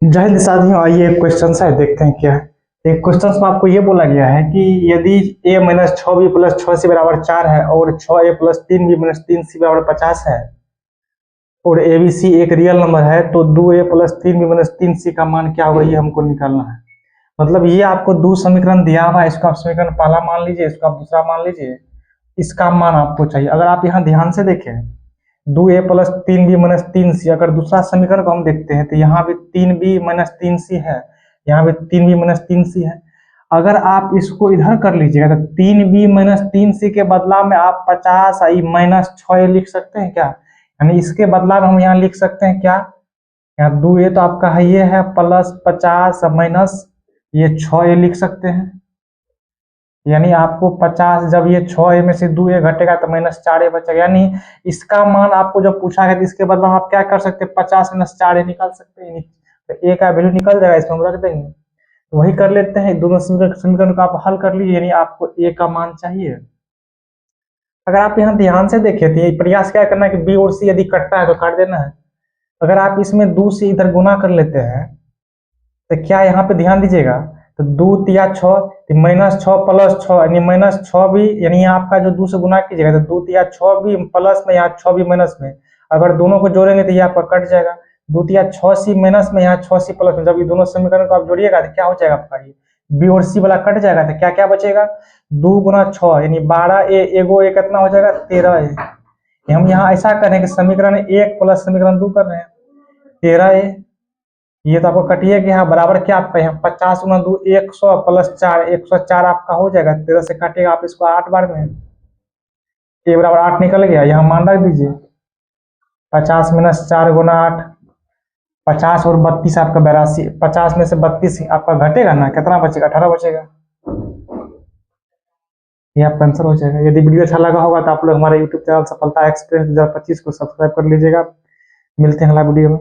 जय हिंद साथियों, आइए एक क्वेश्चन है, देखते हैं क्या है। एक क्वेश्चन में आपको ये बोला गया है कि यदि a minus 6b plus 6c बराबर 4 है और 6a plus 3b minus 3c बराबर 50 है और abc एक रियल नंबर है, तो 2a plus 3b minus 3c का मान क्या होगा, ये हमको निकालना है। मतलब ये आपको दो समीकरण दिया हुआ है, इसको आप समीकरण पहला मान लीजिए, इसको आप दूसरा मान लीजिए। इसका मान आपको चाहिए। अगर आप यहाँ ध्यान से देखें, 2a plus 3b minus 3c, अगर दूसरा समीकरण को हम देखते हैं तो यहाँ भी 3b माइनस 3c है, यहाँ भी 3b माइनस 3c है। अगर आप इसको इधर कर लीजिएगा तो 3b माइनस 3c के बदलाव में आप 50 आई माइनस 6a लिख सकते हैं क्या? यानी इसके बदलाव में हम यहाँ लिख सकते हैं क्या? यहाँ 2a तो आपका है, ये है प्लस 50 माइनस ये 6a लिख सकते हैं। यानी आपको 50, जब ये 6a में से 2a घटेगा तो माइनस 4a बचेगा। यानी इसका मान आपको जब पूछा है तो इसके बदले में आप क्या कर सकते हैं, 50 माइनस 4a निकाल सकते हैं। तो a का वैल्यू निकल जाएगा, इसमें हम रख देंगे। तो वही कर लेते हैं, दोनों समीकरण को आप हल कर लीजिए। यानी आपको a का मान चाहिए। अगर आप यहाँ ध्यान से देखें तो ये प्रयास क्या करना है कि b और c यदि कटता है तो काट देना है। अगर आप इसमें 2 से इधर गुना कर लेते हैं तो क्या, यहाँ पे ध्यान दीजिएगा, तो 2 तिया 6, तो माइनस 6 प्लस 6 यानी माइनस 6 भी, यानी यहाँ आपका जो 2 से गुना कीजिएगा तो 2 तिया 6 भी प्लस में, यहाँ 6 भी माइनस में। अगर दोनों को जोड़ेंगे तो ये आपका कट जाएगा। 2 तिया 6c माइनस में, यहाँ 6c प्लस में। जब ये दोनों समीकरण को आप जोड़िएगा तो क्या हो जाएगा आपका, ये बी और सी वाला कट जाएगा। तो क्या क्या बचेगा, 2 गुना 6 यानी 12a, एगो ए कितना हो जाएगा, 13a। हम यहाँ ऐसा कर रहे हैं कि समीकरण 1 प्लस समीकरण 2 कर रहे हैं, 13a। ये तो आपको कटिए कि हाँ बराबर क्या आपका, यहाँ 50 गुना 2 100 प्लस 4 104 आपका हो जाएगा। 13 से काटिएगा आप इसको 8 बार में, a बराबर 8 निकल गया। यहाँ मान रख दीजिए, 50 माइनस 4 गुना 8, 50 और 32 आपका 82। 50 में से 32 आपका घटेगा ना, कितना बचेगा, 18 बचेगा। ये आपका आंसर हो जाएगा। यदि वीडियो अच्छा लगा होगा तो आप लोग हमारे यूट्यूब चैनल सफलता एक्सप्रेस 2025 को सब्सक्राइब कर लीजिएगा। मिलते हैं अगला वीडियो में।